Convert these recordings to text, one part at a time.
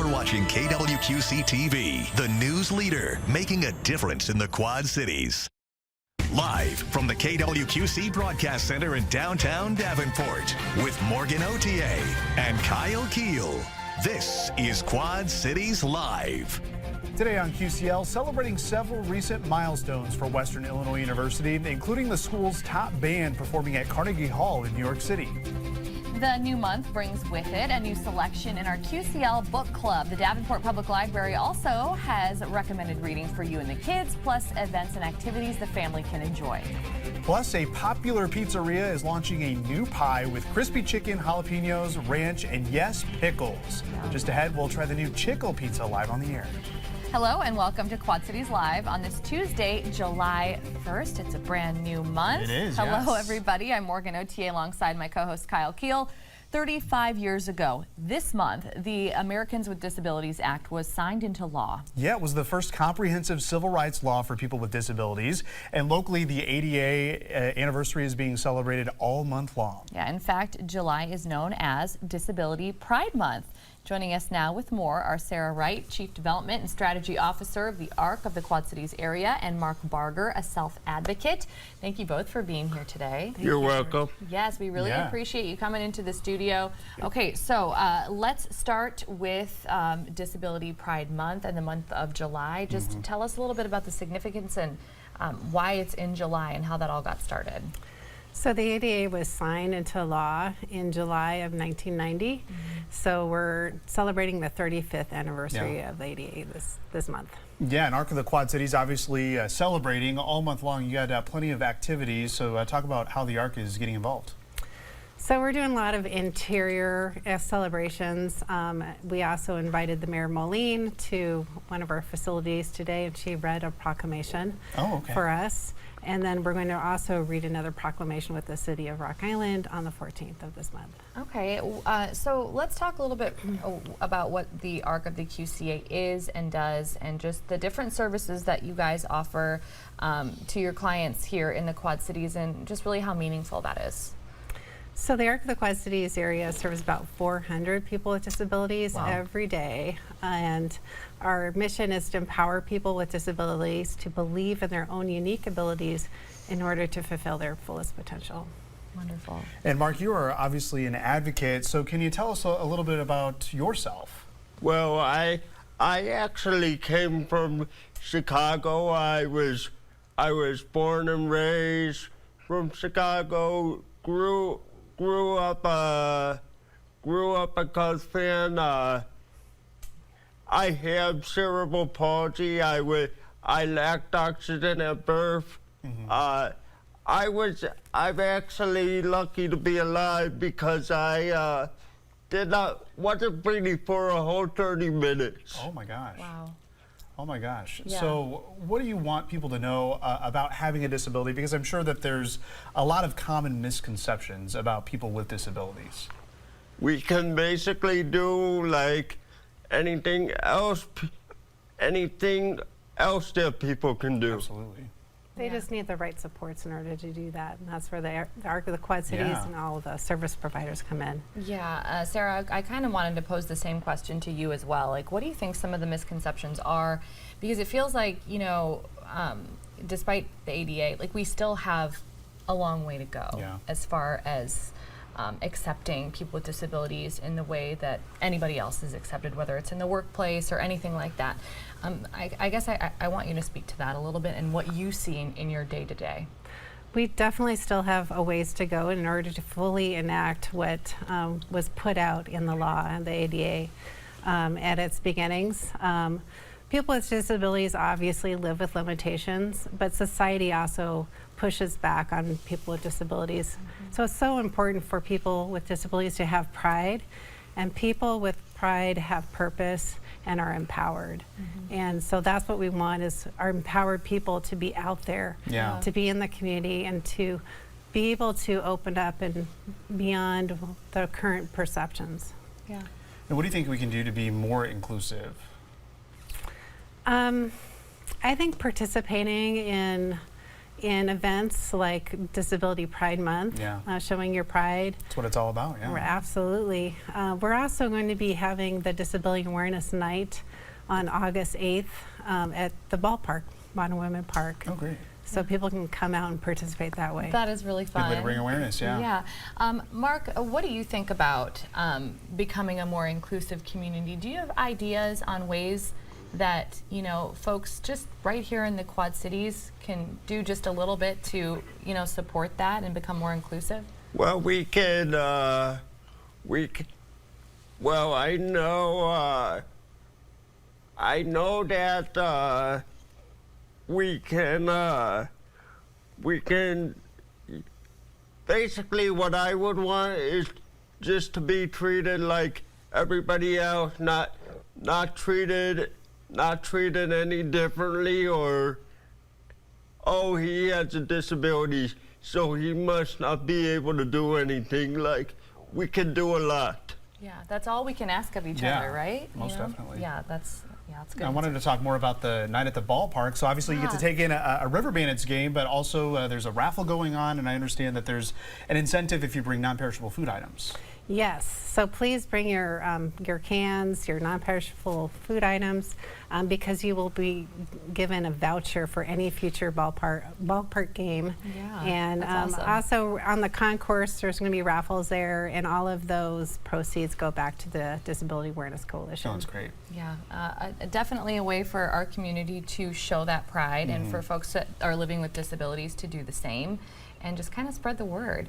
watching KWQC TV, the news leader, making a difference in the Quad Cities. Live from the KWQC Broadcast Center in downtown Davenport with Morgan Otier and Kyle Keel. This is Quad Cities Live. Today on QCL, celebrating several recent milestones for Western Illinois University, including the school's top band performing at Carnegie Hall in New York City. The new month brings with it a new selection in our QCL Book Club. The Davenport Public Library also has recommended readings for you and the kids, plus events and activities the family can enjoy. Plus, a popular pizzeria is launching a new pie with crispy chicken, jalapenos, ranch, and yes, pickles. Just ahead, we'll try the new Chickle Pizza live on the air. Hello and welcome to Quad Cities Live on this Tuesday, July 1st. It's a brand new month. It is, Hello, yes. everybody. I'm Morgan Otier alongside my co-host Kyle Keel. 35 years ago this month, the Americans with Disabilities Act was signed into law. Yeah, it was the first comprehensive civil rights law for people with disabilities. And locally, the ADA anniversary is being celebrated all month long. Yeah, in fact, July is known as Disability Pride Month. Joining us now with more are Sarah Wright, Chief Development and Strategy Officer of the ARC of the Quad Cities area, and Mark Barger, a self-advocate. Thank you both for being here today. You're welcome. Yes, we really appreciate you coming into the studio. Okay, so let's start with Disability Pride Month and the month of July. Just tell us a little bit about the significance and why it's in July and how that all got started. So the ADA was signed into law in July of 1990. So we're celebrating the 35th anniversary of the ADA this month. Yeah, and ARC of the Quad Cities obviously celebrating all month long. You got plenty of activities, so talk about how the ARC is getting involved. So we're doing a lot of interior celebrations. We also invited the Mayor Moline to one of our facilities today, and she read a proclamation for us. And then we're going to also read another proclamation with the City of Rock Island on the 14th of this month. Okay, so let's talk a little bit about what the ARC of the QCA is and does, and just the different services that you guys offer to your clients here in the Quad Cities, and just really how meaningful that is. So the ARC of the Quad Cities area serves about 400 people with disabilities every day, and our mission is to empower people with disabilities to believe in their own unique abilities in order to fulfill their fullest potential. Wonderful. And Mark, you are obviously an advocate, so can you tell us a little bit about yourself? Well, I actually came from Chicago. I was born and raised from Chicago. Grew up a Cubs fan. I have cerebral palsy. I lacked oxygen at birth. I'm actually lucky to be alive because I wasn't breathing for a whole 30 minutes. Oh my gosh. Wow. Oh my gosh. Yeah. So what do you want people to know about having a disability? Because I'm sure that there's a lot of common misconceptions about people with disabilities. We can basically do like anything else that people can do. Absolutely. They just need the right supports in order to do that, and that's where the ARC of the Quad Cities and all of the service providers come in. Yeah, Sarah, I kind of wanted to pose the same question to you as well. Like, what do you think some of the misconceptions are? Because it feels like, you know, despite the ADA, like we still have a long way to go as far as accepting people with disabilities in the way that anybody else is accepted, whether it's in the workplace or anything like that. I guess I want you to speak to that a little bit and what you see in your day-to-day. We definitely still have a ways to go in order to fully enact what was put out in the law and the ADA at its beginnings. People with disabilities obviously live with limitations, but society also pushes back on people with disabilities. So it's so important for people with disabilities to have pride, and people with pride have purpose and are empowered. And so that's what we want, is our empowered people to be out there, to be in the community, and to be able to open up and beyond the current perceptions. And what do you think we can do to be more inclusive? I think participating in in events like Disability Pride Month, Yeah. showing your pride. That's what it's all about, yeah. Absolutely. We're also going to be having the Disability Awareness Night on August 8th at the ballpark, Modern Women Park. Oh, great. So people can come out and participate that way. That is really fun. Good way to bring awareness, yeah. Yeah. Mark, what do you think about becoming a more inclusive community? Do you have ideas on ways that, you know, folks just right here in the Quad Cities can do just a little bit to, you know, support that and become more inclusive? Well, we can, well, I know that, we can, basically what I would want is just to be treated like everybody else, not treated any differently, or, oh, he has a disability, so he must not be able to do anything. Like, we can do a lot. Yeah, that's all we can ask of each other, right? Most You know? definitely. Yeah, that's good. I wanted to talk more about the night at the ballpark. So obviously you get to take in a River Bandits game, but also there's a raffle going on, and I understand that there's an incentive if you bring non-perishable food items. Yes, so please bring your cans, your non-perishable food items, because you will be given a voucher for any future ballpark game. Yeah, And that's awesome. also on the concourse, there's going to be raffles there, and all of those proceeds go back to the Disability Awareness Coalition. Sounds great. Yeah, definitely a way for our community to show that pride and for folks that are living with disabilities to do the same and just kind of spread the word.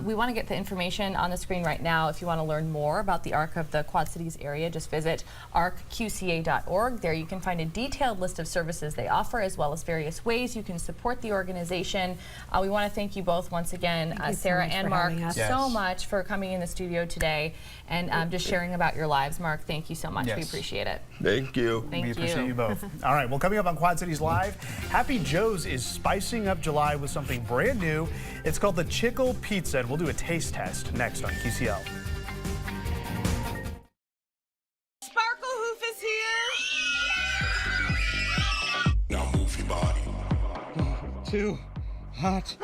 We want to get the information on the screen right now. If you want to learn more about the ARC of the Quad Cities area, just visit arcqca.org. There you can find a detailed list of services they offer, as well as various ways you can support the organization. We want to thank you both once again, Thank you so Sarah much and for Mark, having us. so Yes. much for coming in the studio today and just sharing about your lives. Mark, thank you so much. We Yes. appreciate it. Thank you. Thank We you. appreciate you both. All right, well, coming up on Quad Cities Live, Happy Joe's is spicing up July with something brand new. It's called the Chickle Pizza, and we'll do a taste test next on QCL. Sparklehoof is here. Now move your body. Too hot.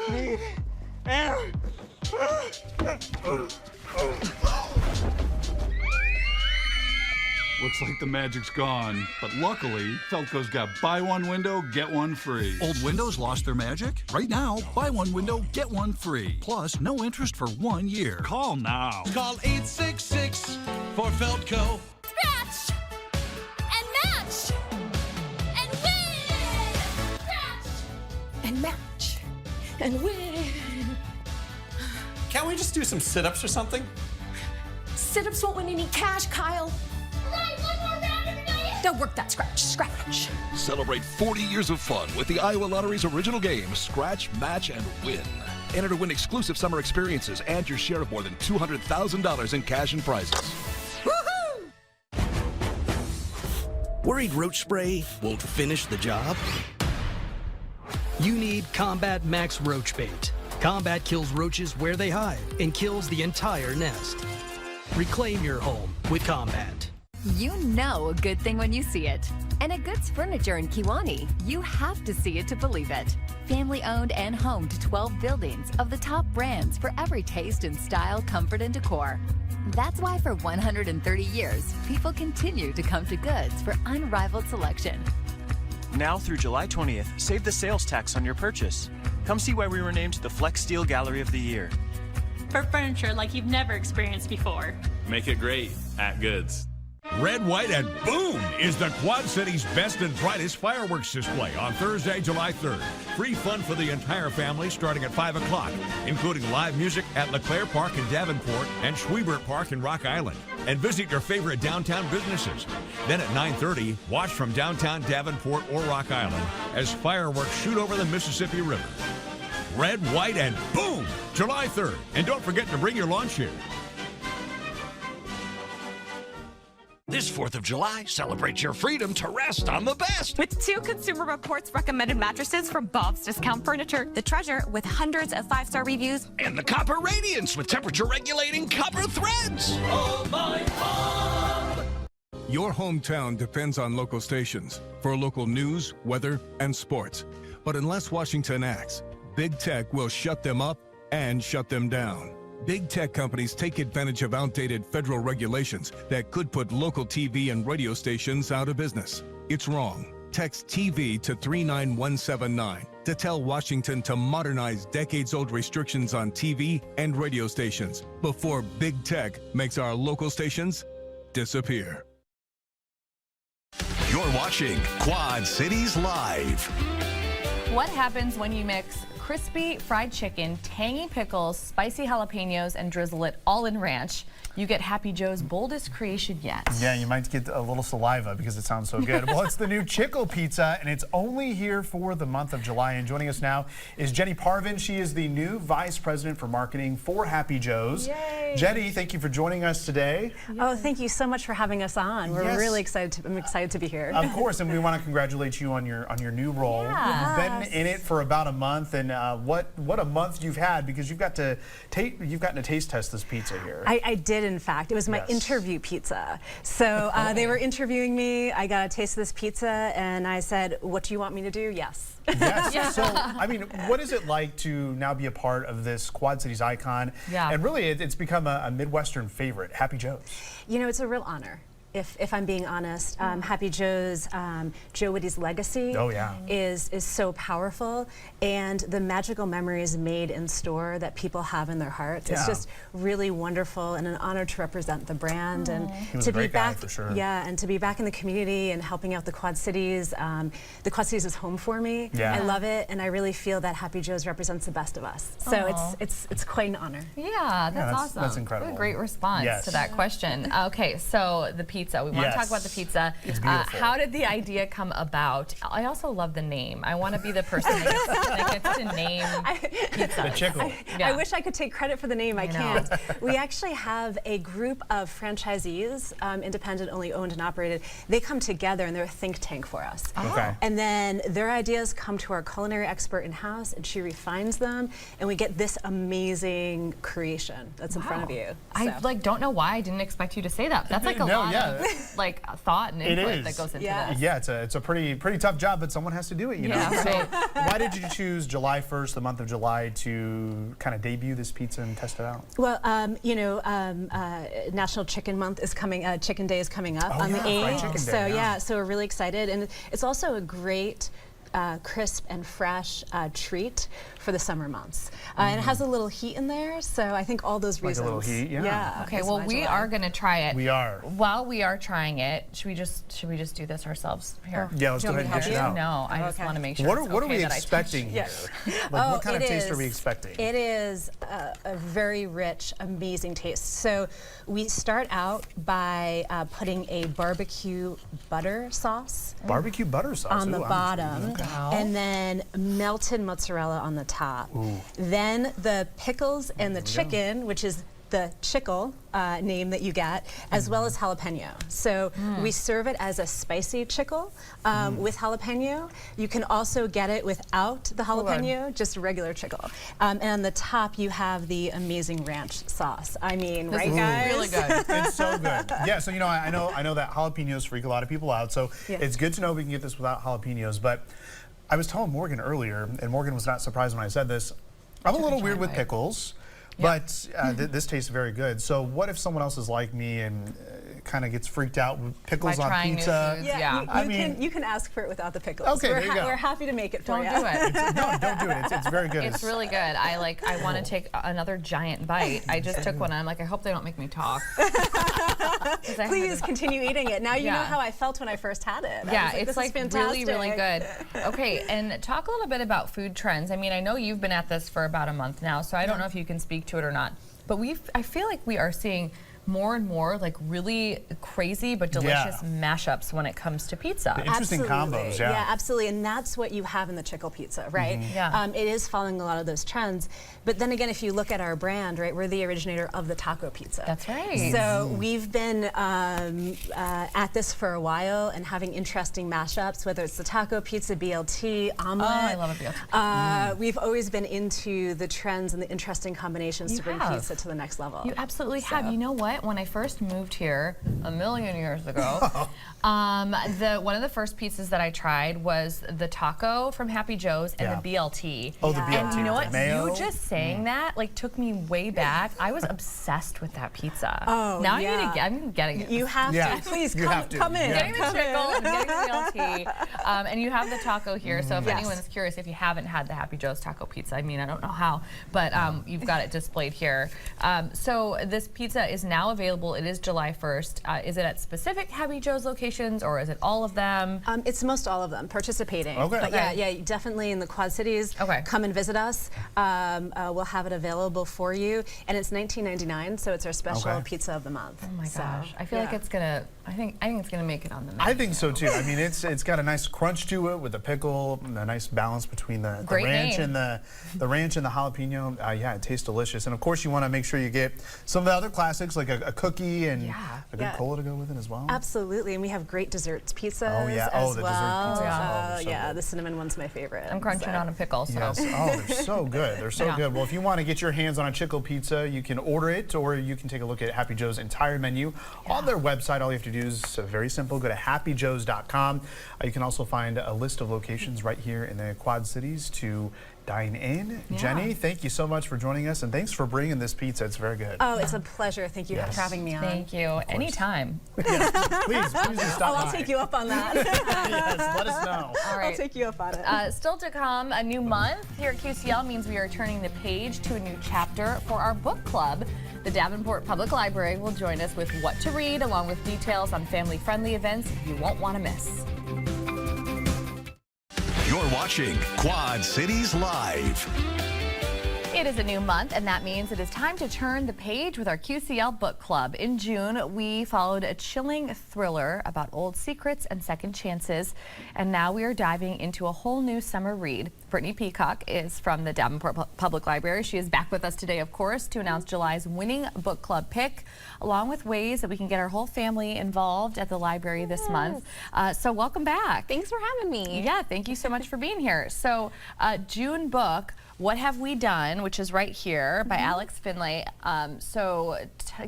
Looks like the magic's gone, but luckily, Felco's got buy one window, get one free. Old windows lost their magic? Right now, buy one window, get one free. Plus, no interest for 1 year. Call now. Call 866 for Felco. Scratch and match and win. Scratch and match and win. Can't we just do some sit-ups or something? Sit-ups won't win any cash, Kyle. Don't work that scratch. Celebrate 40 years of fun with the Iowa Lottery's original game, Scratch, Match, and Win. Enter to win exclusive summer experiences and your share of more than $200,000 in cash and prizes. Woohoo! Worried roach spray won't finish the job? You need Combat Max Roach Bait. Combat kills roaches where they hide and kills the entire nest. Reclaim your home with Combat. You know a good thing when you see it. And at Goods Furniture in Kiwani, you have to see it to believe it. Family owned and home to 12 buildings of the top brands for every taste in style, comfort, and decor. That's why for 130 years, people continue to come to Goods for unrivaled selection. Now through July 20th, save the sales tax on your purchase. Come see why we were named the Flex Steel Gallery of the Year. For furniture like you've never experienced before. Make it great at Goods. Red, White, and Boom is the Quad Cities' best and brightest fireworks display on Thursday, July 3rd. Free fun for the entire family starting at 5 o'clock, including live music at LeClaire Park in Davenport and Schwiebert Park in Rock Island. And visit your favorite downtown businesses. Then at 9:30, watch from downtown Davenport or Rock Island as fireworks shoot over the Mississippi River. Red, White, and Boom! July 3rd. And don't forget to bring your lawn chair. This 4th of July, celebrate your freedom to rest on the best. With 2 Consumer Reports recommended mattresses from Bob's Discount Furniture, the Treasure with hundreds of 5-star reviews, And the Copper Radiance with temperature-regulating copper threads. Oh, my Bob! Your hometown depends on local stations for local news, weather, and sports. But unless Washington acts, big tech will shut them up and shut them down. Big tech companies take advantage of outdated federal regulations that could put local TV and radio stations out of business. It's wrong. Text TV to 39179 to tell Washington to modernize decades-old restrictions on TV and radio stations before big tech makes our local stations disappear. You're watching Quad Cities Live. What happens when you mix crispy fried chicken, tangy pickles, spicy jalapenos, and drizzle it all in ranch? You get Happy Joe's boldest creation yet. Yeah, you might get a little saliva because it sounds so good. Well, it's the new Chickle Pizza, and it's only here for the month of July. And joining us now is Jenny Parvin. She is the new Vice President for Marketing for Happy Joe's. Yay. Jenny, thank you for joining us today. Oh, thank you so much for having us on. We're really excited. I'm excited to be here. Of course, and we want to congratulate you on your new role. Yeah. You've been in it for about a month, and what a month you've had, because you've gotten to taste test this pizza here. I did, in fact. It was my interview pizza. So they were interviewing me. I got a taste of this pizza, and I said, "What do you want me to do?" Yes. Yes. Yeah. So, I mean, what is it like to now be a part of this Quad Cities icon? Yeah. And really, it's become a Midwestern favorite, Happy Joe's. You know, it's a real honor. If I'm being honest, Happy Joe's, Joe Witty's legacy is so powerful, and the magical memories made in store that people have in their hearts. It's just really wonderful and an honor to represent the brand and He was to a great be back. guy, for sure. Yeah, and to be back in the community and helping out the Quad Cities. The Quad Cities is home for me. Yeah. I love it, and I really feel that Happy Joe's represents the best of us. So it's quite an honor. Yeah, that's awesome. That's incredible. What a great response to that question. Okay, so the pizza. We want to talk about the pizza. It's beautiful. How did the idea come about? I also love the name. I want to be the person that gets to name pizza. The Chickle. I wish I could take credit for the name. I can't. We actually have a group of franchisees, independent-only owned and operated. They come together and they're a think tank for us. Okay. And then their ideas come to our culinary expert in-house, and she refines them, and we get this amazing creation that's in front of you. I don't know why I didn't expect you to say that. That's like a lot of like thought and input that goes into this. Yeah, it's a pretty tough job, but someone has to do it, you know. So why did you choose July 1st, the month of July, to kind of debut this pizza and test it out? Well, you know, National Chicken Month is coming. Chicken Day is coming up on the 8th. Chicken Day, so so we're really excited, and it's also a great crisp and fresh treat for the summer months. And it has a little heat in there, so I think all those reasons. Like a little heat, yeah. Okay, well, we are going to try it. We are. While we are trying it, should we just do this ourselves here? Yeah, let's go ahead and dish it out. No, I just want to make sure. What are we expecting here? Like, what kind of taste are we expecting? It is a very rich, amazing taste. So we start out by putting a barbecue butter sauce. Barbecue butter sauce on the bottom, and then melted mozzarella on the top. Ooh. Then the pickles and the chicken, which is the Chickle name that you get, as well as jalapeno. So we serve it as a spicy Chickle with jalapeno. You can also get it without the jalapeno, just a regular Chickle. And on the top, you have the amazing ranch sauce. I mean, this right, is guys? really good. It's so good. Yeah, so you know, I know that jalapenos freak a lot of people out. So it's good to know we can get this without jalapenos. But I was telling Morgan earlier, and Morgan was not surprised when I said this. I'm a little weird with pickles. But this tastes very good. So what if someone else is like me and kind of gets freaked out with pickles on pizza? You can ask for it without the pickles. Okay, there you go. We're happy to make it for you. Don't do it. Don't do it. It's very good. It's really good. I want to take another giant bite. I just took one and I'm like, I hope they don't make me talk. Please continue eating it. Now you know how I felt when I first had it. Yeah, it's like really, really good. Okay, and talk a little bit about food trends. I mean, I know you've been at this for about a month now, so I don't know if you can speak to it or not. But I feel like we are seeing more and more like really crazy but delicious mashups when it comes to pizza. The interesting combos, yeah, absolutely, and that's what you have in the Chickle pizza, right? It is following a lot of those trends, but then again, if you look at our brand, right, we're the originator of the taco pizza. That's right. So we've been at this for a while and having interesting mashups, whether it's the taco pizza, BLT, omelet. Oh, I love a BLT. We've always been into the trends and the interesting combinations to bring pizza to the next level. You absolutely have. You know what? what? When I first moved here a million years ago, one of the first pizzas that I tried was the taco from Happy Joe's and the BLT. Oh, the BLT. And you know what? Mayo? You just saying that like took me way back. I was obsessed with that pizza. Oh, now yeah. I'm getting it. You have to. Please come in. I'm getting the chickle, I'm getting the BLT. And you have the taco here. So if anyone's curious, if you haven't had the Happy Joe's taco pizza, I mean, I don't know how, but you've got it displayed here. So this pizza is now available. It is July 1st. Is it at specific Happy Joe's locations or is it all of them? It's most all of them participating. Okay. But yeah, definitely in the Quad Cities. Okay. Come and visit us. We'll have it available for you, and it's $19.99, so it's our special pizza of the month. Oh my gosh! I feel like it's gonna. I think it's gonna make it on the menu. I think so too. I mean, it's got a nice crunch to it with the pickle, and a nice balance between the ranch and the ranch and the jalapeno. Yeah, it tastes delicious. And of course, you want to make sure you get some of the other classics like a cookie and a good cola to go with it as well. Absolutely, and we have great desserts pizzas. Oh yeah, as the well. dessert pizzas. Yeah, the cinnamon one's my favorite. I'm crunching on a pickle. So. Yes. Oh, they're so good. They're so good. Well, if you want to get your hands on a chickle pizza, you can order it, or you can take a look at Happy Joe's entire menu on their website. All you have to do is very simple. Go to happyjoes.com. You can also find a list of locations right here in the Quad Cities to dine in. Yeah. Jenny, thank you so much for joining us, and thanks for bringing this pizza. It's very good. Oh, it's a pleasure. Thank you for having me on. Thank you. Anytime. Yes, please do stop by. I'll take you up on that. Yes, let us know. All right. I'll take you up on it. Still to come, a new month here at QCL means we are turning the page to a new chapter for our book club. The Davenport Public Library will join us with what to read, along with details on family-friendly events you won't want to miss. You're watching Quad Cities Live. It is a new month, and that means it is time to turn the page with our QCL Book Club. In June, we followed a chilling thriller about old secrets and second chances, and now we are diving into a whole new summer read. Brittany Peacock is from the Davenport Public Library. She is back with us today, of course, to announce July's winning book club pick, along with ways that we can get our whole family involved at the library this month. So welcome back. Thanks for having me. Yeah, thank you so much for being here. So June book, What Have We Done, which is right here by Alex Finlay. So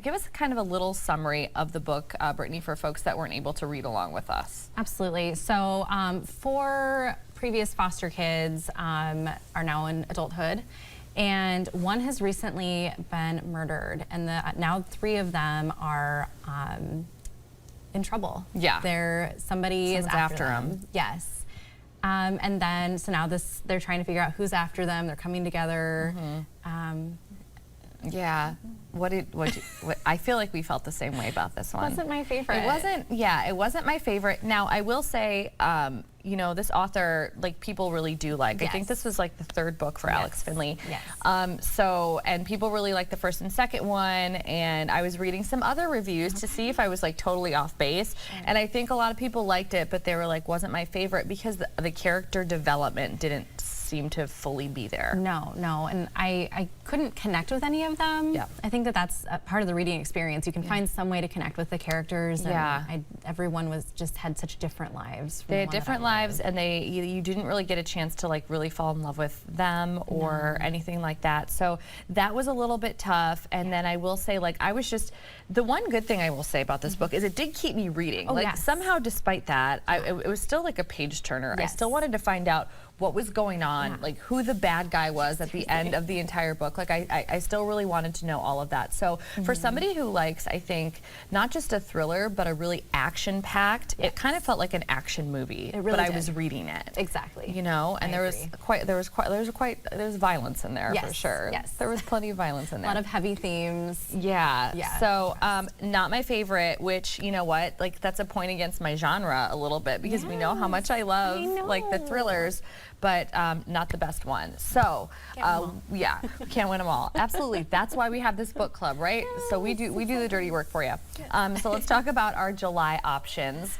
give us kind of a little summary of the book, Brittany, for folks that weren't able to read along with us. Absolutely. So 4 previous foster kids are now in adulthood, and one has recently been murdered, and now 3 of them are in trouble. Yeah. Somebody is after them. Yes. And then, so now they're trying to figure out who's after them. They're coming together. Yeah. I feel like we felt the same way about this one. Wasn't my favorite. It wasn't my favorite. Now, I will say, you know, this author, like, people really do like. I think this was like the 3rd book for Alex Finlay. Yes. And people really like the 1st and 2nd one, and I was reading some other reviews to see if I was like totally off base, and I think a lot of people liked it, but they were like, wasn't my favorite because the character development didn't seem to fully be there. No, and I couldn't connect with any of them. Yeah. I think that's a part of the reading experience. You can find some way to connect with the characters. And everyone had such different lives. They had different lives, and you didn't really get a chance to like really fall in love with them or anything like that. So that was a little bit tough. And then I will say, like, the one good thing I will say about this book is it did keep me reading. Somehow, despite that, it was still like a page turner. I still wanted to find out what was going on, like who the bad guy was at the end of the entire book. Like I still really wanted to know all of that. So for somebody who likes, I think, not just a thriller, but a really action-packed, it kind of felt like an action movie. It really but did. I was reading it. Exactly. You know, and there was violence in there for sure. Yes. There was plenty of violence in there. A lot of heavy themes. Yeah. So not my favorite, which, you know what, like that's a point against my genre a little bit because we know how much I love like the thrillers, but not the best one. So we can't win them all. Absolutely. That's why we have this book club, right? So we do the dirty work for you. So let's talk about our July options,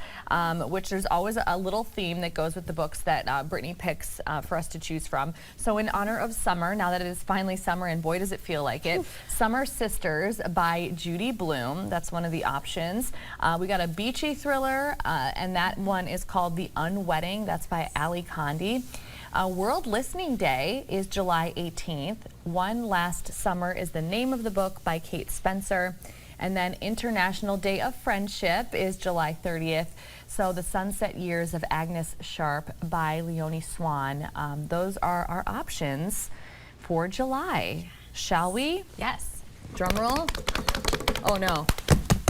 which there's always a little theme that goes with the books that Brittany picks for us to choose from. So in honor of summer, now that it is finally summer, and boy does it feel like it, Summer Sisters by Judy Blume. That's one of the options. We got a beachy thriller, and that one is called The Unwedding. That's by Ali Condi. World Listening Day is July 18th. One Last Summer is the name of the book by Kate Spencer. And then International Day of Friendship is July 30th. So The Sunset Years of Agnes Sharp by Leonie Swan. Those are our options for July. Shall we? Yes. Drum roll. Oh no,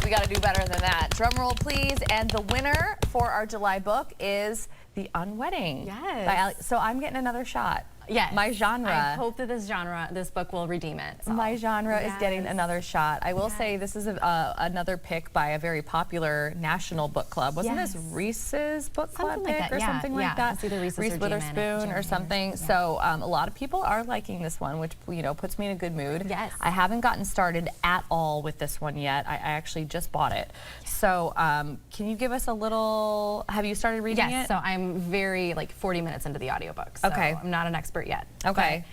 we got to do better than that. Drum roll, please. And the winner for our July book is The Unwedding. Yes. So I'm getting another shot. Yes. My genre. I hope that this book will redeem it. So. My genre is getting another shot. I will say this is another pick by a very popular national book club. Wasn't this Reese's book club Something like pick that, or yeah, something like yeah. that? It's either Reese's Reese or Witherspoon or something. Yeah. So a lot of people are liking this one, which puts me in a good mood. Yes. I haven't gotten started at all with this one yet. I actually just bought it. So can you give us a little? Have you started reading it? Yes. So I'm very 40 minutes into the audiobook. So Okay. I'm not an expert yet. Okay.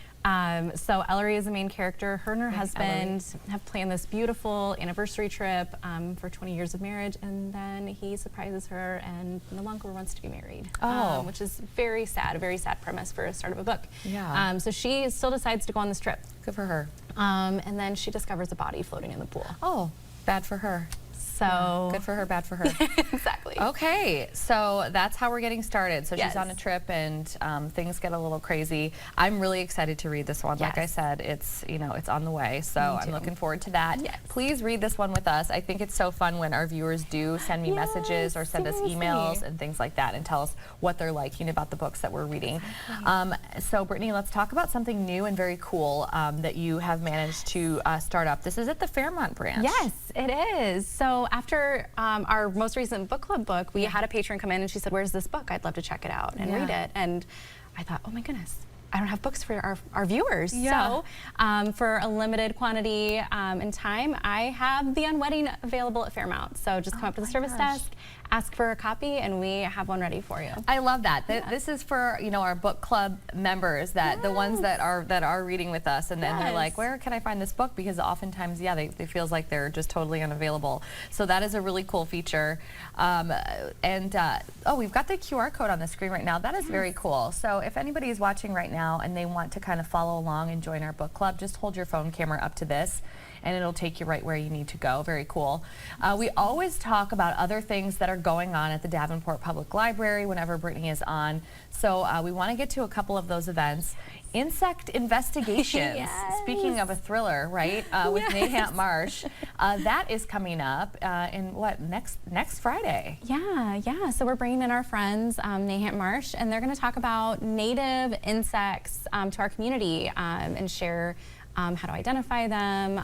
So Ellery is the main character. Her and her husband have planned this beautiful anniversary trip for 20 years of marriage, and then he surprises her and no longer wants to be married. Which is very sad, a very sad premise for a start of a book. Yeah. So she still decides to go on this trip. Good for her. And then she discovers a body floating in the pool. Oh, bad for her. So good for her, bad for her. Exactly. Okay, so that's how we're getting started. So Yes. she's on a trip and things get a little crazy. I'm really excited to read this one. Like I Yes. said, it's it's on the way. So Me I'm too. looking forward to that. Yes. Please read this one with us. I think it's so fun when our viewers do send me messages or send us emails and things like that and tell us what they're liking about the books that we're reading. So Brittany, let's talk about something new and very cool that you have managed to start up. This is at the Fairmont branch. Yes, it is. So after our most recent book club book, we had a patron come in and she said, "Where's this book? I'd love to check it out and read it." And I thought, oh my goodness, I don't have books for our viewers. Yeah. So for a limited quantity and time, I have The Unwedding available at Fairmount. So just come up to the service desk, ask for a copy, and we have one ready for you. I love that. This is for our book club members, that the ones that are reading with us, and then they're like, where can I find this book? Because oftentimes, they feels like they're just totally unavailable. So that is a really cool feature. We've got the QR code on the screen right now. That is very cool. So if anybody is watching right now and they want to kind of follow along and join our book club, just hold your phone camera up to this and it'll take you right where you need to go. Very cool. We always talk about other things that are going on at the Davenport Public Library whenever Brittany is on. So we want to get to a couple of those events. Insect Investigations, speaking of a thriller, right, with Nahant Marsh. That is coming up in next Friday? Yeah. So we're bringing in our friends, Nahant Marsh, and they're going to talk about native insects to our community and share how to identify them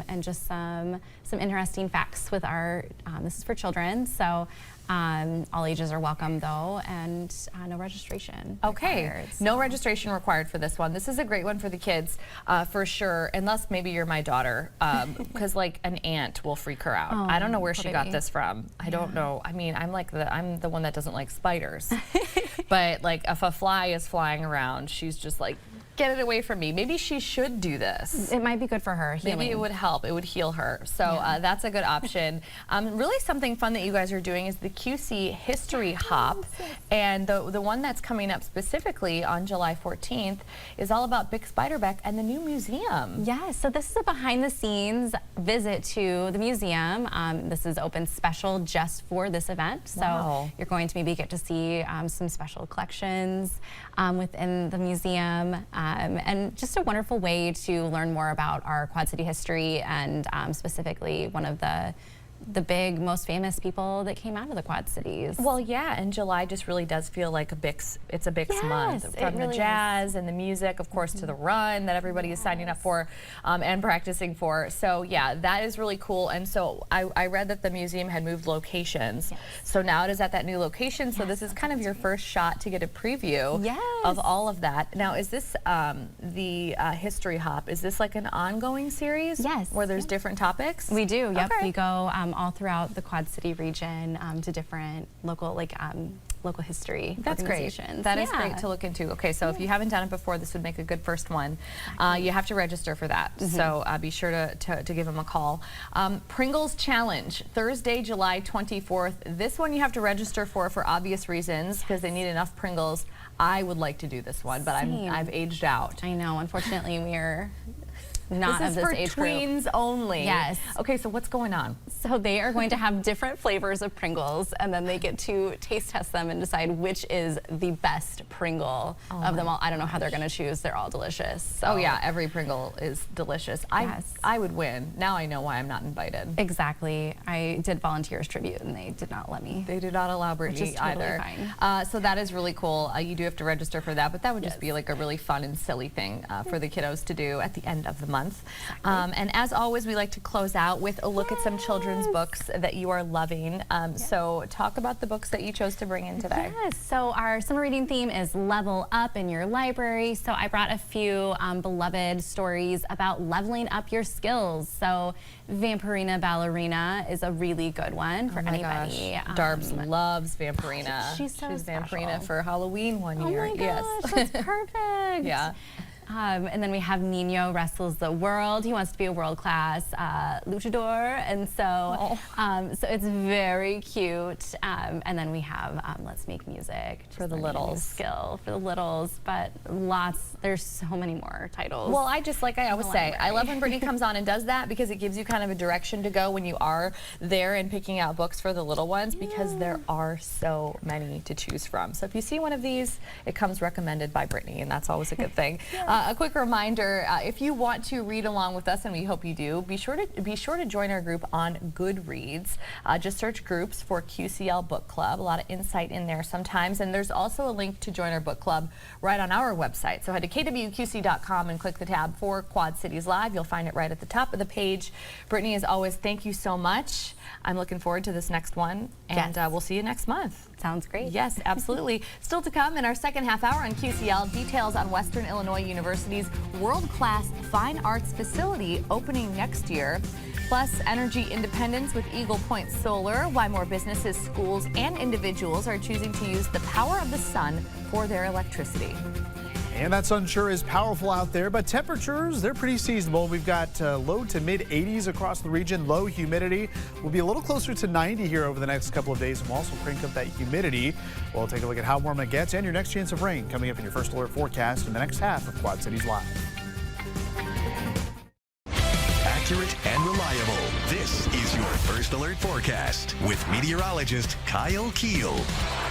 and just some interesting facts with our, this is for children, so all ages are welcome though, and no registration required, so. No registration required for this one. This is a great one for the kids for sure, unless maybe you're my daughter, because like an ant will freak her out. I don't know where she got this from. I don't know. I mean, I'm the one that doesn't like spiders, but like if a fly is flying around, she's just like, get it away from me. Maybe she should do this. It might be good for her. Maybe it would help. It would heal her. So that's a good option. Really something fun that you guys are doing is the QC History Hop. And the one that's coming up specifically on July 14th is all about Bix Beiderbecke and the new museum. Yes, so this is a behind the scenes visit to the museum. This is open special just for this event. So you're going to maybe get to see some special collections within the museum. And just a wonderful way to learn more about our Quad City history and specifically one of the big, most famous people that came out of the Quad Cities. Well, yeah, and July just really does feel like it's a Bix month. From the jazz and the music, of course, to the run that everybody is signing up for and practicing for. So yeah, that is really cool. And so I read that the museum had moved locations. So now it is at that new location. So this is kind of your first shot to get a preview of all of that. Now, is this the History Hop? Is this like an ongoing series? Yes. Where there's different topics? We do, yep. We go all throughout the Quad City region to different local, local history organizations. That is great to look into. Okay, so if you haven't done it before, this would make a good first one. You have to register for that, so be sure to give them a call. Pringles Challenge, Thursday, July 24th. This one you have to register for obvious reasons, because they need enough Pringles. I would like to do this one, but I've aged out. I know, unfortunately, not this of this is age for group. tweens only. Yes. Okay, so what's going on? So they are going to have different flavors of Pringles, and then they get to taste test them and decide which is the best Pringle of them all. I don't know how they're going to choose. They're all delicious. So. Oh yeah, every Pringle is delicious. Yes. I would win. Now I know why I'm not invited. Exactly. I did volunteers tribute, and they did not let me. They did not allow Which Brittany is totally either. fine. So that is really cool. You do have to register for that, but that would just be like a really fun and silly thing for the kiddos to do at the end of the month. And as always, we like to close out with a look at some children's books that you are loving. So talk about the books that you chose to bring in today. Yes, so our summer reading theme is Level Up in your library. So I brought a few beloved stories about leveling up your skills. So Vampirina Ballerina is a really good one for anybody. Darbs loves Vampirina. She's so Vampirina special. for Halloween one year. Oh my gosh, that's perfect. Yeah. And then we have Nino wrestles the world. He wants to be a world-class luchador, and so so it's very cute. And then we have Let's Make Music for the littles. Skill for the littles, but there's so many more titles. Well, I just, like I always say, I love when Brittany comes on and does that because it gives you kind of a direction to go when you are there and picking out books for the little ones because there are so many to choose from. So if you see one of these, it comes recommended by Brittany, and that's always a good thing. A quick reminder, if you want to read along with us, and we hope you do, be sure to join our group on Goodreads. Just search groups for QCL Book Club. A lot of insight in there sometimes, and there's also a link to join our book club right on our website. So head to kwqc.com and click the tab for Quad Cities Live. You'll find it right at the top of the page. Brittany, as always, thank you so much. I'm looking forward to this next one, and we'll see you next month. Sounds great. Yes, absolutely. Still to come in our second half hour on QCL, details on Western Illinois University's world-class fine arts facility opening next year. Plus, energy independence with Eagle Point Solar, why more businesses, schools, and individuals are choosing to use the power of the sun for their electricity. And that sun sure is powerful out there, but temperatures, they're pretty seasonable. We've got low to mid 80s across the region. Low humidity will be a little closer to 90 here over the next couple of days, and we'll also crank up that humidity. We'll take a look at how warm it gets and your next chance of rain coming up in your first alert forecast in the next half of Quad Cities Live. Accurate and reliable. This is your First Alert Forecast with meteorologist Kyle Keel.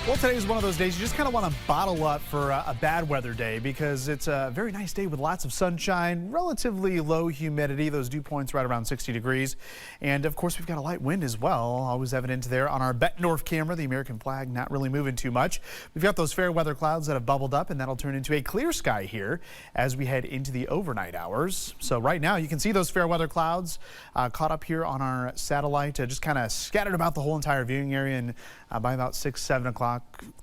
Well, today is one of those days you just kind of want to bottle up for a bad weather day because it's a very nice day with lots of sunshine, relatively low humidity, those dew points right around 60 degrees. And of course, we've got a light wind as well, always evident there on our Bettendorf camera, the American flag not really moving too much. We've got those fair weather clouds that have bubbled up, and that'll turn into a clear sky here as we head into the overnight hours. So right now you can see those fair weather clouds caught up here on our satellite, just kind of scattered about the whole entire viewing area, and by about 6-7 o'clock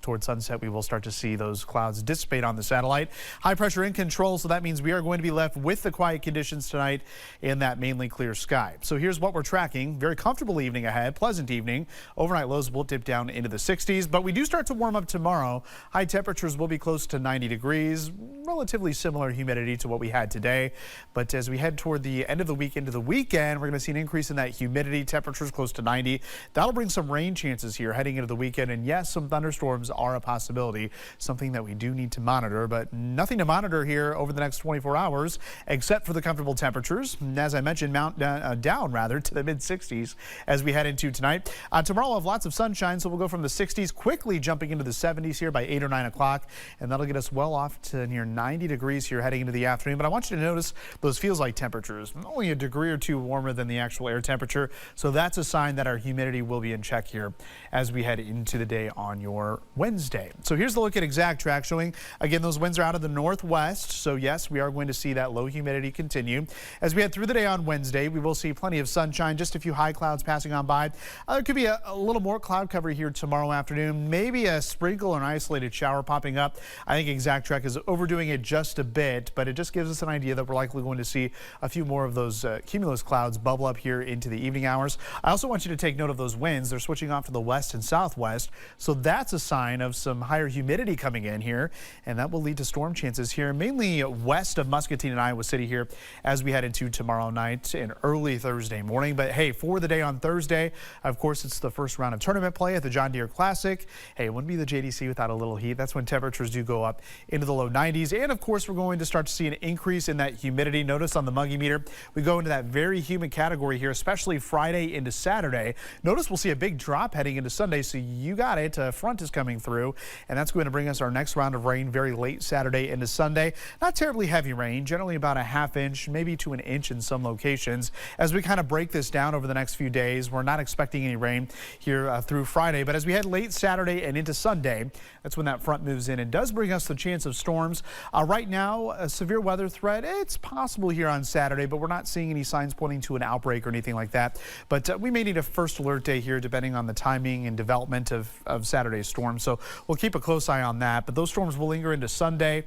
towards sunset, we will start to see those clouds dissipate on the satellite. High pressure in control, so that means we are going to be left with the quiet conditions tonight in that mainly clear sky. So here's what we're tracking. Very comfortable evening ahead, pleasant evening. Overnight lows will dip down into the 60s, but we do start to warm up tomorrow. High temperatures will be close to 90 degrees, relatively similar humidity to what we had today. But as we head toward the end of the week into the weekend, we're going to see an increase in that humidity, temperatures close to 90. That'll bring some rain chances here heading into the weekend, and yes, some thunderstorms are a possibility, something that we do need to monitor, but nothing to monitor here over the next 24 hours except for the comfortable temperatures. And as I mentioned, down rather to the mid 60s as we head into tonight. Tomorrow we'll have lots of sunshine, so we'll go from the 60s quickly jumping into the 70s here by 8 or 9 o'clock, and that'll get us well off to near 90 degrees here heading into the afternoon. But I want you to notice those feels like temperatures, only a degree or two warmer than the actual air temperature, so that's a sign that our humidity will be in check here as we head into the day on your Wednesday. So here's the look at exact track showing. Again, those winds are out of the northwest, so yes, we are going to see that low humidity continue. As we head through the day on Wednesday, we will see plenty of sunshine, just a few high clouds passing on by. There could be a little more cloud cover here tomorrow afternoon, maybe a sprinkle or an isolated shower popping up. I think Exact Track is overdoing it just a bit, but it just gives us an idea that we're likely going to see a few more of those cumulus clouds bubble up here into the evening hours. I also want you to take note of those winds. They're switching off to the west and southwest, so that that's a sign of some higher humidity coming in here, and that will lead to storm chances here, mainly west of Muscatine and Iowa City here as we head into tomorrow night and early Thursday morning. But hey, for the day on Thursday, of course, it's the first round of tournament play at the John Deere Classic. Hey, it wouldn't be the JDC without a little heat. That's when temperatures do go up into the low 90s. And of course, we're going to start to see an increase in that humidity. Notice on the Muggy meter, we go into that very humid category here, especially Friday into Saturday. Notice we'll see a big drop heading into Sunday, so you got it. Front is coming through, and that's going to bring us our next round of rain very late Saturday into Sunday. Not terribly heavy rain, generally about a ½ inch, maybe to an inch in some locations. As we kind of break this down over the next few days, we're not expecting any rain here through Friday, but as we head late Saturday and into Sunday, that's when that front moves in and does bring us the chance of storms. Right now, a severe weather threat, it's possible here on Saturday, but we're not seeing any signs pointing to an outbreak or anything like that. But we may need a first alert day here depending on the timing and development of Saturday's storm. So we'll keep a close eye on that. But those storms will linger into Sunday.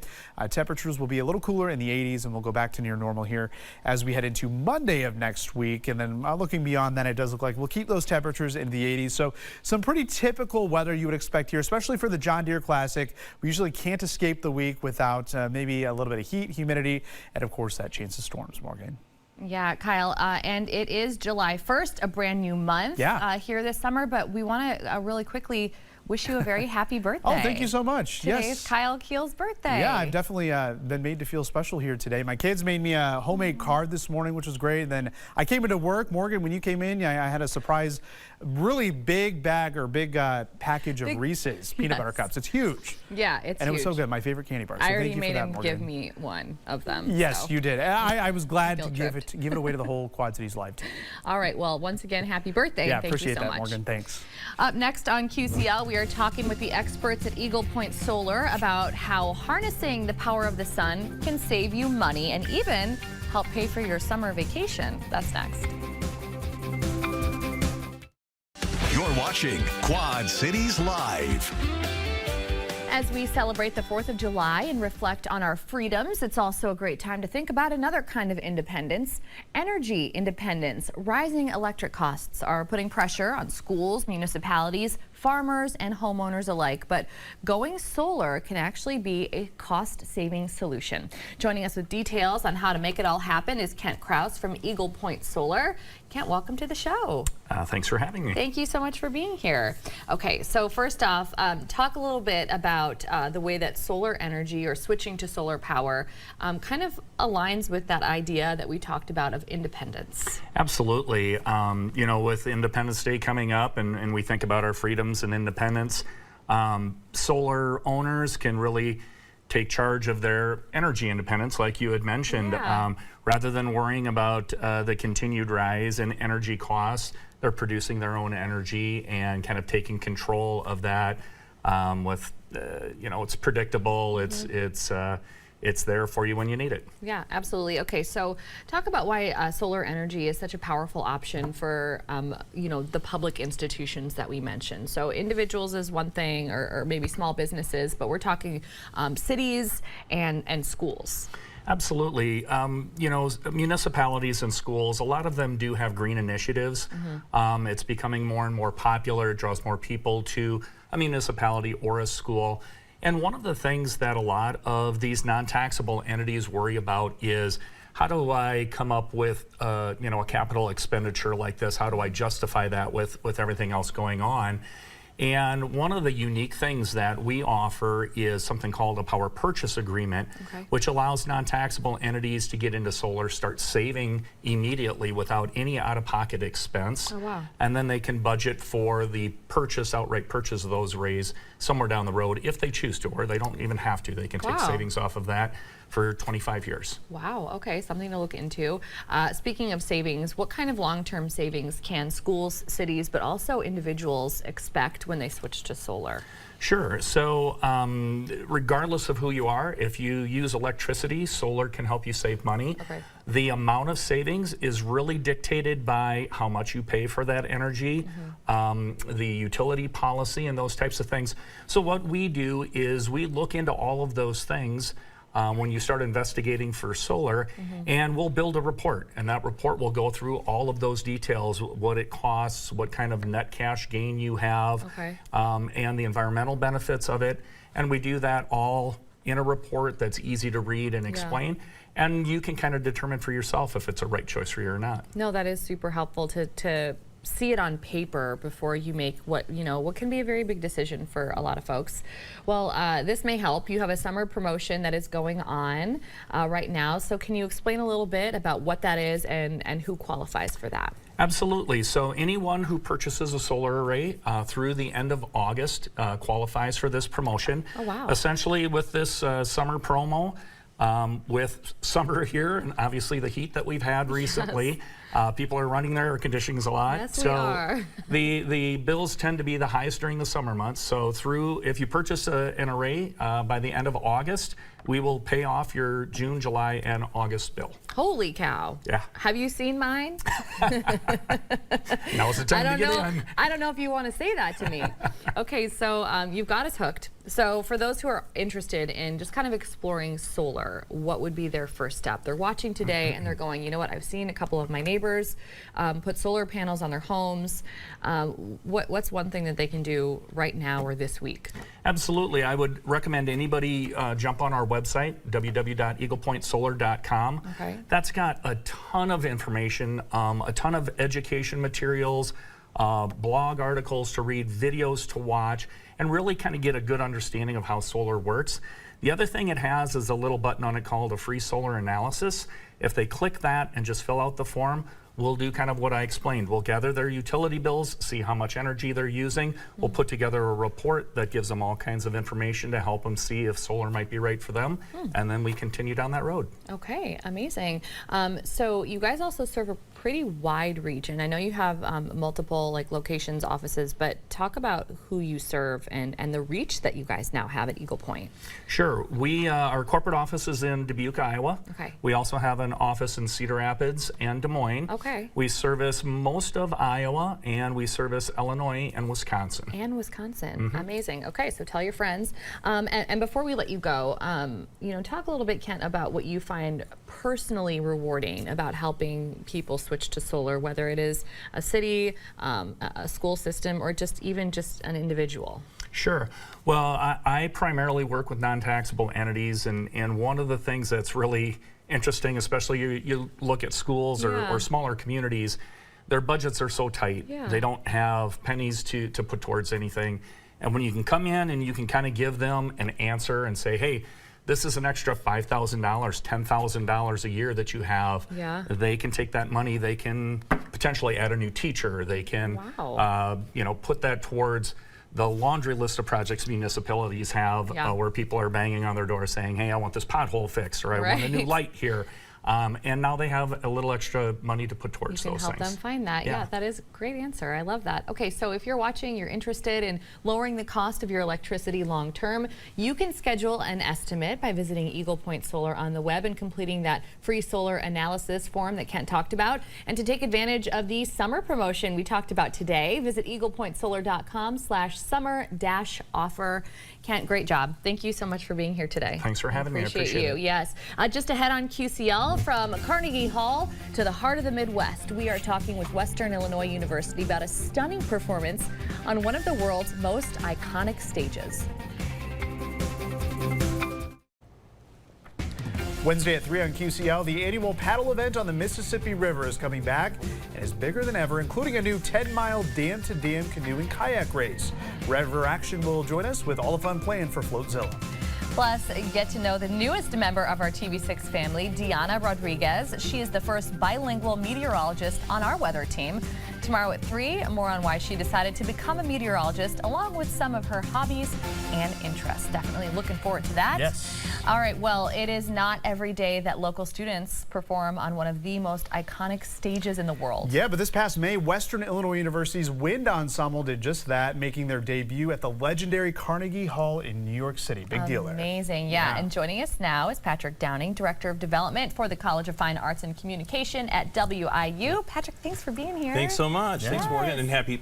Temperatures will be a little cooler in the 80s, and we'll go back to near normal here as we head into Monday of next week. And then looking beyond that, it does look like we'll keep those temperatures in the 80s. So some pretty typical weather you would expect here, especially for the John Deere Classic. We usually can't escape the week without maybe a little bit of heat, humidity, and of course that chance of storms, Morgan. Yeah, Kyle, and it is July 1st, a brand new month here this summer, but we want to really quickly wish you a very happy birthday. Oh, thank you so much. Today yes. is Kyle Keel's birthday. Yeah, I've definitely been made to feel special here today. My kids made me a homemade card this morning, which was great. Then I came into work. Morgan, when you came in, I had a surprise, really big bag or big package of Reese's peanut butter cups. It's huge. Yeah, it's And it was so good. My favorite candy bar. So I already thank you made for that, him Morgan. give me one of them. Yes, so. you did. I was glad to Guilt-tripped. give it away to the whole Quad Cities Live team. All right, well, once again, happy birthday. Yeah, Thank appreciate you so that, much. Morgan. Thanks. Up next on QCL, we are talking with the experts at Eagle Point Solar about how harnessing the power of the sun can save you money and even help pay for your summer vacation. That's next. You're watching Quad Cities Live. As we celebrate the 4th of July and reflect on our freedoms, it's also a great time to think about another kind of independence, energy independence. Rising electric costs are putting pressure on schools, municipalities, farmers, and homeowners alike, but going solar can actually be a cost-saving solution. Joining us with details on how to make it all happen is Kent Kraus from Eagle Point Solar. Kent, welcome to the show. Thanks for having me. Thank you so much for being here. Okay, so first off, talk a little bit about the way that solar energy or switching to solar power kind of aligns with that idea that we talked about of independence. Absolutely. You know, with Independence Day coming up and we think about our freedoms and independence, solar owners can really take charge of their energy independence, like you had mentioned. Yeah. Rather than worrying about the continued rise in energy costs, they're producing their own energy and kind of taking control of that with, you know, it's predictable, it's there for you when you need it. Yeah, absolutely. Okay, so talk about why solar energy is such a powerful option for, you know, the public institutions that we mentioned. So individuals is one thing, or maybe small businesses, but we're talking cities and schools. Absolutely. You know, municipalities and schools, a lot of them do have green initiatives. It's becoming more and more popular. It draws more people to a municipality or a school. And one of the things that a lot of these non-taxable entities worry about is, how do I come up with you know, a capital expenditure like this? How do I justify that with everything else going on? And one of the unique things that we offer is something called a power purchase agreement, which allows non-taxable entities to get into solar, start saving immediately without any out-of-pocket expense. Oh, wow. And then they can budget for the purchase, outright purchase of those arrays somewhere down the road if they choose to, or they don't even have to. They can take savings off of that for 25 years. Wow, okay, something to look into. Speaking of savings, what kind of long-term savings can schools, cities, but also individuals expect when they switch to solar? Sure. So regardless of who you are, if you use electricity, solar can help you save money. Okay. The amount of savings is really dictated by how much you pay for that energy, the utility policy, and those types of things. So what we do is we look into all of those things. when you start investigating for solar, and we'll build a report, and that report will go through all of those details, what it costs, what kind of net cash gain you have, and the environmental benefits of it. And we do that all in a report that's easy to read and explain. And you can kind of determine for yourself if it's a right choice for you or not. No, that is super helpful to see it on paper before you make what can be a very big decision for a lot of folks. Well, this may help. You have a summer promotion that is going on right now. So can you explain a little bit about what that is and who qualifies for that? Absolutely. So anyone who purchases a solar array through the end of August qualifies for this promotion. Oh, wow. Essentially, with this summer promo, with summer here and obviously the heat that we've had recently, people are running their air conditionings a lot. Yes, so we are. the bills tend to be the highest during the summer months. So if you purchase an array by the end of August, we will pay off your June, July, and August bill. Holy cow. Yeah. Have you seen mine? Now's the time to get in. I don't know if you want to say that to me. Okay, so you've got us hooked. So for those who are interested in just kind of exploring solar, what would be their first step? They're watching today and they're going, you know what, I've seen a couple of my neighbors put solar panels on their homes. What's one thing that they can do right now or this week? Absolutely. I would recommend anybody jump on our website, www.eaglepointsolar.com. Okay. That's got a ton of information, a ton of education materials, blog articles to read, videos to watch, and really kind of get a good understanding of how solar works. The other thing it has is a little button on it called a free solar analysis. If they click that and just fill out the form, we'll do kind of what I explained. We'll gather their utility bills, see how much energy they're using. We'll put together a report that gives them all kinds of information to help them see if solar might be right for them. And then we continue down that road. Okay, amazing. So you guys also serve a pretty wide region. I know you have multiple locations, offices, but talk about who you serve and the reach that you guys now have at Eagle Point. Sure. Our corporate office is in Dubuque, Iowa. Okay. We also have an office in Cedar Rapids and Des Moines. Okay. We service most of Iowa, and we service Illinois and Wisconsin. And Wisconsin. Amazing. Okay, so tell your friends. And before we let you go, talk a little bit, Kent, about what you find personally rewarding about helping people switch to solar, whether it is a city, a school system, or even just an individual. Sure. Well, I primarily work with non-taxable entities, and one of the things that's really interesting, especially you look at schools or smaller communities, their budgets are so tight. They don't have pennies to put towards anything. And when you can come in and you can kind of give them an answer and say, hey, this is an extra $5,000, $10,000 a year that you have. They can take that money, they can potentially add a new teacher, they can put that towards the laundry list of projects municipalities have where people are banging on their door saying, hey, I want this pothole fixed, or I want a new light here. And now they have a little extra money to put towards those things. You can help them find that. Yeah, that is a great answer. I love that. Okay, so if you're watching, you're interested in lowering the cost of your electricity long term, you can schedule an estimate by visiting Eagle Point Solar on the web and completing that free solar analysis form that Kent talked about. And to take advantage of the summer promotion we talked about today, visit eaglepointsolar.com/summer-offer. Kent, great job. Thank you so much for being here today. Thanks for having me. I appreciate you. it. Yes. Just ahead on QCL, from Carnegie Hall to the heart of the Midwest, we are talking with Western Illinois University about a stunning performance on one of the world's most iconic stages. Wednesday at 3 on QCL, the annual paddle event on the Mississippi River is coming back and is bigger than ever, including a new 10-mile dam-to-dam canoe and kayak race. River Action will join us with all the fun planned for Floatzilla. Plus, get to know the newest member of our TV6 family, Diana Rodriguez. She is the first bilingual meteorologist on our weather team. Tomorrow at 3, more on why she decided to become a meteorologist, along with some of her hobbies and interests. Definitely looking forward to that. Yes. All right, well, it is not every day that local students perform on one of the most iconic stages in the world. Yeah, but this past May, Western Illinois University's Wind Ensemble did just that, making their debut at the legendary Carnegie Hall in New York City. Big deal there. Amazing, yeah. And joining us now is Patrick Downing, Director of Development for the College of Fine Arts and Communication at WIU. Patrick, thanks for being here. Thanks so much. Thanks, Morgan, and happy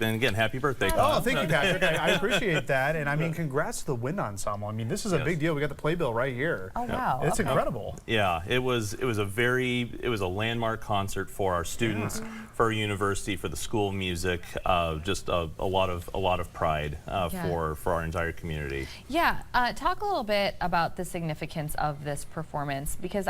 birthday. Oh, thank you, Patrick. I appreciate that, and I mean, congrats to the Wind Ensemble. I mean, this is a big deal. We got the playbill right here. Oh wow, it's incredible. Yeah, it was a landmark concert for our students, for our university, for the School of Music. Just a lot of pride for our entire community. Yeah, talk a little bit about the significance of this performance, because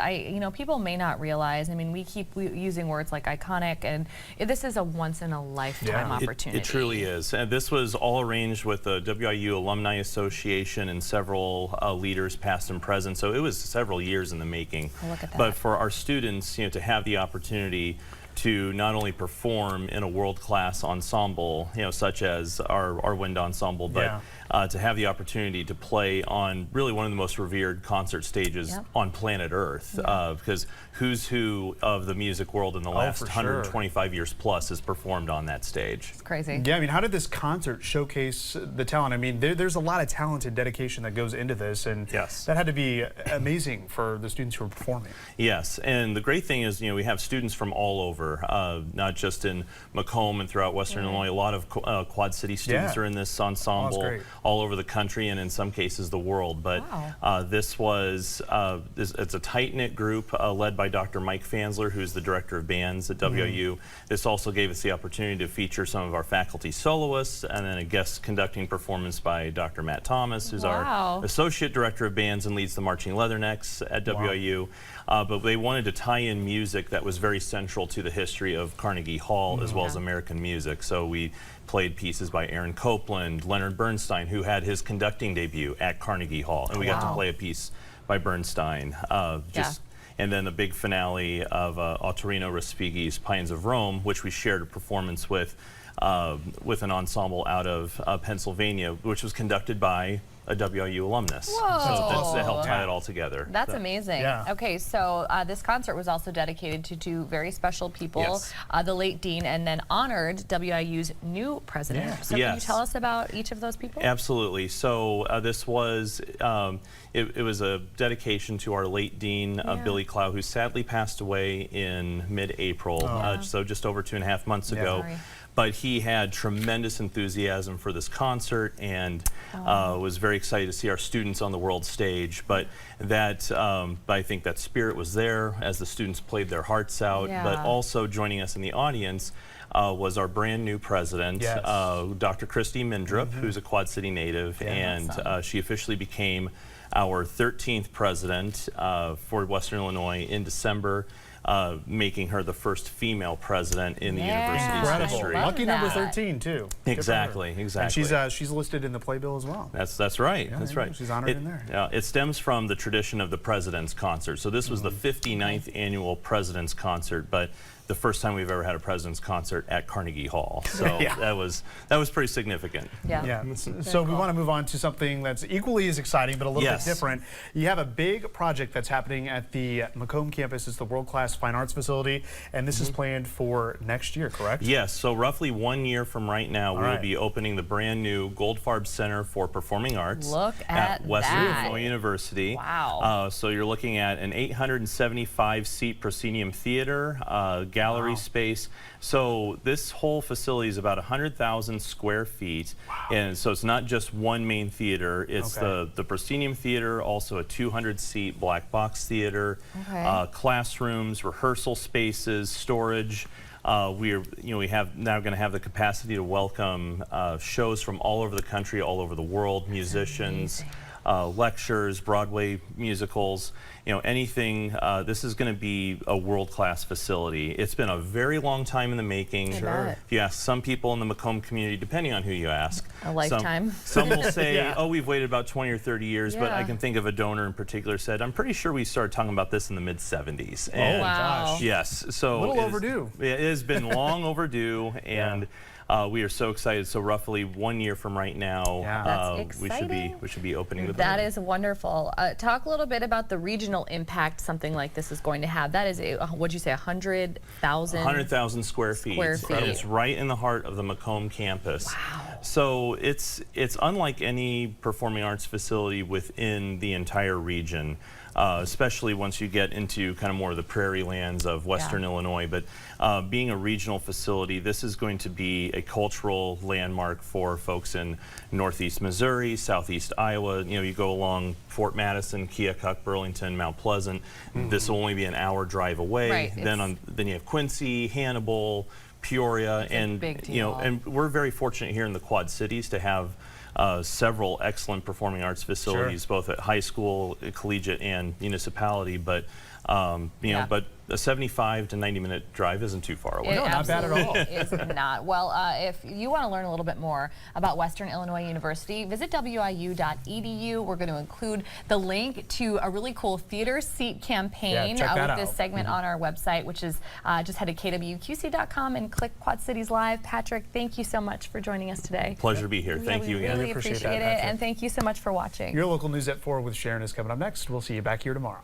people may not realize. I mean, we keep using words like iconic, and this is a once in a lifetime opportunity. It truly is. And this was all arranged with the WIU Alumni Association and several leaders, past and present. So it was several years in the making. Oh, look at that. But for our students, to have the opportunity to not only perform in a world-class ensemble, such as our wind ensemble, but to have the opportunity to play on really one of the most revered concert stages on planet Earth, because who's who of the music world in the last 125 years plus has performed on that stage. It's crazy. Yeah, I mean, how did this concert showcase the talent? I mean, there's a lot of talent and dedication that goes into this, and that had to be amazing for the students who were performing. Yes, and the great thing is, we have students from all over, not just in Macomb and throughout Western Illinois. A lot of Quad City students are in this ensemble, all over the country and in some cases the world. But this was it's a tight-knit group led by Dr. Mike Fansler, who's the director of bands at WIU. This also gave us the opportunity to feature some of our faculty soloists, and then a guest conducting performance by Dr. Matt Thomas, who's our associate director of bands and leads the Marching Leathernecks at WIU. But they wanted to tie in music that was very central to the history of Carnegie Hall as well as American music. So we played pieces by Aaron Copland, Leonard Bernstein, who had his conducting debut at Carnegie Hall, and we got to play a piece by Bernstein. And then the big finale of Ottorino Respighi's Pines of Rome, which we shared a performance with an ensemble out of Pennsylvania, which was conducted by a WIU alumnus. Whoa. So that helped tie it all together. That's amazing. Okay, so this concert was also dedicated to two very special people, the late dean, and then honored WIU's new president. So can you tell us about each of those people? Absolutely. So this was, it was a dedication to our late dean, Billy Clow, who sadly passed away in mid-April, so just over 2.5 months ago. But he had tremendous enthusiasm for this concert, and was very excited to see our students on the world stage. But that, I think that spirit was there as the students played their hearts out. But also joining us in the audience was our brand new president, Dr. Christy Mindrup, who's a Quad City native, and she officially became our 13th president for Western Illinois in December. Making her the first female president in the university's history. Lucky number 13 too. Exactly. And she's listed in the playbill as well. That's right. That's right. She's honored in there. It stems from the tradition of the President's Concert. So this was the 59th annual President's Concert, but the first time we've ever had a President's Concert at Carnegie Hall. So that was pretty significant. So we want to move on to something that's equally as exciting, but a little bit different. You have a big project that's happening at the Macomb campus. It's the world-class fine arts facility, and this is planned for next year, correct? Yes. So roughly 1 year from right now, we will be opening the brand new Goldfarb Center for Performing Arts at Western Illinois University. Wow. So you're looking at an 875-seat proscenium theater, gallery space. So this whole facility is about 100,000 square feet. And so it's not just one main theater. It's the proscenium theater, also a 200-seat black box theater, classrooms, rehearsal spaces, storage. We have now going to have the capacity to welcome shows from all over the country, all over the world, musicians, lectures, Broadway musicals, anything. This is going to be a world-class facility. It's been a very long time in the making. If you ask some people in the Macomb community, depending on who you ask, a lifetime. Some will say, oh, we've waited about 20 or 30 years, but I can think of a donor in particular said, I'm pretty sure we started talking about this in the mid-70s. Oh, gosh. Yes. So a little overdue. It has been long overdue, and we are so excited. So roughly 1 year from right now, we should be opening the building. That is wonderful. Talk a little bit about the regional impact something like this is going to have. That is, what'd you say, 100,000? 100,000 square feet. And it's right in the heart of the Macomb campus. Wow. So it's unlike any performing arts facility within the entire region, especially once you get into kind of more of the prairie lands of Western Illinois. But being a regional facility, this is going to be a cultural landmark for folks in Northeast Missouri, Southeast Iowa. You know, you go along Fort Madison, Keokuk, Burlington, Mount Pleasant. This will only be an hour drive away. Right, Then you have Quincy, Hannibal, Peoria, and you know, and we're very fortunate here in the Quad Cities to have several excellent performing arts facilities, both at high school, collegiate, and municipality. But you know, but a 75 to 90-minute drive isn't too far away. No, not bad at all. Is not. Well, if you want to learn a little bit more about Western Illinois University, visit wiu.edu. We're going to include the link to a really cool theater seat campaign with this segment on our website, which is just head to kwqc.com and click Quad Cities Live. Patrick, thank you so much for joining us today. Pleasure to be here. Thank you again. We really appreciate it, and thank you so much for watching. Your local news at 4 with Sharon is coming up next. We'll see you back here tomorrow.